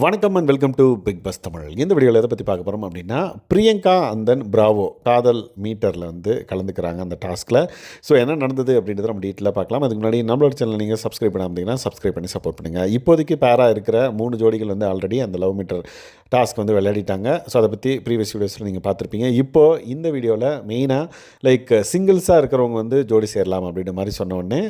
வணக்கம் and welcome to Bigg Boss Tamil. இந்த வீடியோவில் எதை பற்றி பார்க்க போகிறோம் அப்படின்னா, பிரியங்கா அண்ட் தென் பிராவோ காதல் மீட்டரில் வந்து கலந்துக்கிறாங்க அந்த டாஸ்கில். ஸோ என்ன நடந்தது அப்படின்றத நம்ம டீட்டெயிலாக பார்க்கலாம். அதுக்கு முன்னாடி நம்மளோட சேனல் நீங்கள் சப்ஸ்கிரைப் பண்ணாமல் சப்ஸ்கிரைப் பண்ணி சப்போர்ட் பண்ணுங்கள். இப்போதைக்கு பேராக இருக்கிற 3 ஜோடிகள் வந்து ஆல்ரெடி அந்த லவ் மீட்டர் டாஸ்க் வந்து விளையாடிட்டாங்க. ஸோ அதை பற்றி ப்ரீவியஸ் வீடியோஸில் நீங்கள் பார்த்துருப்பீங்க. இப்போது இந்த வீடியோவில் மெயினாக சிங்கிள்ஸாக இருக்கிறவங்க வந்து ஜோடி சேரலாம் அப்படின்ற மாதிரி சொன்ன உடனே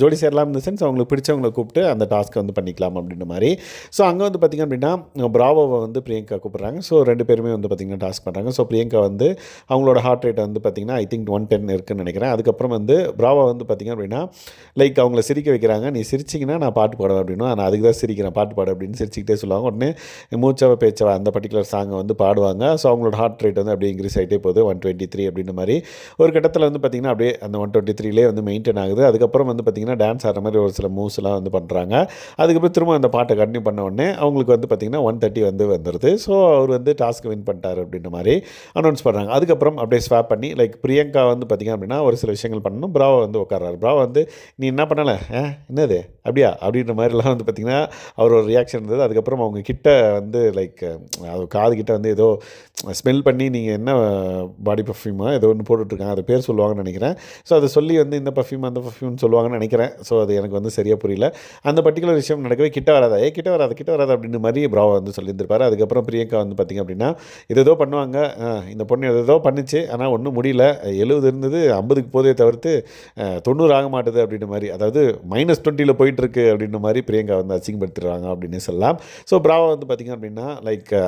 ஜோடி சேரலாம் இந்த சென்ஸ் அவங்களுக்கு பிடிச்சவங்களை கூப்பிட்டு அந்த டாஸ்க்கை வந்து பண்ணிக்கலாம் அப்படின்ற மாதிரி. ஸோ அங்கே வந்து பார்த்திங்க அப்படின்னா பிராவோவை வந்து பிரியங்கா கூப்பிட்றாங்க. ஸோ 2 பேருமே வந்து பார்த்திங்கன்னா டாஸ்க் பண்ணுறாங்க. ஸோ பிரியங்கா வந்து அவங்களோட ஹார்ட் ரேட்டை வந்து பார்த்திங்கன்னா ஐ திங்க் 110 இருக்குதுன்னு நினைக்கிறேன். அதுக்கப்புறம் வந்து பிராவோ வந்து பார்த்திங்க அப்படின்னா அவங்கள சிரிக்க வைக்கிறாங்க. நீ சிரிச்சிங்கன்னா நான் பாட்டு பாடுவேன் அப்படின்னா, நான் அதுக்கு தான் சிரிக்கிறேன், பாட்டு பாடு அப்படின்னு சிரிச்சிக்கிட்டே சொல்லுவாங்க. உடனே மூச்சாவை பேச்சவா அந்த பர்டிகுலர் சாங்கை வந்து பாடுவாங்க. ஸோ அவங்களோட ஹார்ட் ரேட் வந்து அப்படியே இன்க்ரீஸ் ஆகிட்டே போகுது 123 அப்படின்ற மாதிரி. ஒரு கட்டத்தில் வந்து பார்த்திங்கன்னா அப்படியே அந்த 123லே வந்து மெயின்டைன் ஆகுது. அதுக்கப்புறம் வந்து பார்த்திங்கன்னா டான்ஸ் ஆடுற மாதிரி ஒரு சில மூவ்ஸ்லாம் வந்து பண்ணுறாங்க. அதுக்கப்புறம் திரும்ப அந்த பாட்டை கண்டினியூ பண்ண உடனே அவங்களுக்கு வந்து பார்த்திங்கன்னா 130 வந்து வந்துடுது. ஸோ அவர் வந்து டாஸ்க் வின் பண்ணிட்டார் அப்படின்ற மாதிரி அனௌன்ஸ் பண்ணுறாங்க. அதுக்கப்புறம் அப்படியே ஸ்வாப் பண்ணி பிரியங்கா வந்து பார்த்திங்க அப்படின்னா ஒரு சில விஷயங்கள் பண்ணணும். பிராவோ வந்து உட்கார்றாரு. பிராவோ வந்து நீ என்ன பண்ணலை, என்னது அப்படியா அப்படின்ற மாதிரிலாம் வந்து பார்த்திங்கன்னா அவர் ஒரு ரியாக்ஷன் இருந்தது. அதுக்கப்புறம் அவங்க கிட்ட வந்து அது காது கிட்ட வந்து ஏதோ ஸ்மெல் பண்ணி நீங்கள் என்ன பாடி பர்ஃப்யூமாக ஏதோ ஒன்று போட்டுட்ருக்காங்க, அது பேர் சொல்லுவாங்கன்னு நினைக்கிறேன். ஸோ அதை சொல்லி வந்து இந்த பர்ஃப்யூம் அந்த பர்ஃப்யூம்னு சொல்லுவாங்கன்னு நினைக்கிறேன். ஸோ அது எனக்கு வந்து சரியாக புரியல. அந்த பர்டிகுலர் விஷயம் நடக்கவே கிட்ட வராதா கிட்ட வராது அப்படின்ற மாதிரி பிராவோ வந்து சொல்லியிருந்திருப்பாரு. அதுக்கப்புறம் பிரியங்கா வந்து பார்த்திங்க அப்படின்னா ஏதோ பண்ணுவாங்க, இந்த பொண்ணு ஏதோ பண்ணிச்சு, ஆனால் ஒன்றும் முடியல, 70 இருந்தது 50க்கு போதே தவிர்த்து 90 ஆக மாட்டுது அப்படின்ற மாதிரி, அதாவது -20 போயிட்டுருக்கு அப்படின்ற மாதிரி பிரியங்கா வந்து அசிங்கப்படுத்திடுறாங்க அப்படின்னு சொல்லலாம். ஸோ பிராவோ வந்து பார்த்திங்க அப்படின்னா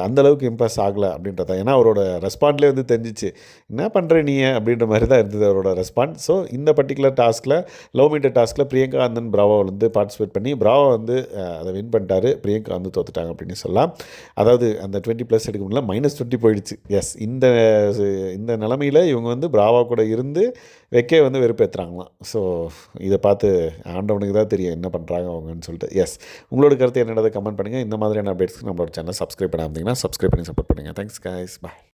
அந்தளவுக்கு இம்ப்ரெஸ் ஆகலை அப்படின்றத, ஏன்னா அவரோட ரெஸ்பாண்ட்லேயே வந்து தெரிஞ்சிச்சு என்ன பண்ணுற நீ அப்படின்ற மாதிரி தான் இருந்தது அவரோட ரெஸ்பாண்ட். ஸோ இந்த பர்டிகுலர் டாஸ்கில் லவ் மீட்டர் டாஸ்கில் பிரியங்கா அந்தன் பிராவோ வந்து பார்ட்டிசிபேட் பண்ணி பிராவோ வந்து அதை வின் பண்ணிட்டாரு. பிரியங்கா வந்து தோத்துட்டாங்க அப்படின்னு சொல்லலாம். அதாவது அந்த 20+ எடுக்க முடியல, -20 போயிடுச்சு. எஸ், இந்த நிலமையில் இவங்க வந்து பிராவோ கூட இருந்து வைக்க வந்து வெறுப்பேற்றுறாங்களாம். ஸோ இதை பார்த்து ஆண்டவனுக்கு தான் தெரியும் என்ன பண்ணுறாங்க அவங்கன்னு சொல்லிட்டு. எஸ், உங்களோட கருத்து என்னன்றதை கமெண்ட் பண்ணுங்கள். இந்த மாதிரியான அப்டேட்ஸ்க்கு நம்மளோட சேனல் சப்ஸ்கிரைப் பண்ணாமல் சப்ஸ்கிரைப் பண்ணி சப்போர்ட் பண்ணுங்கள். தேங்க்ஸ் கைஸ், பாய்.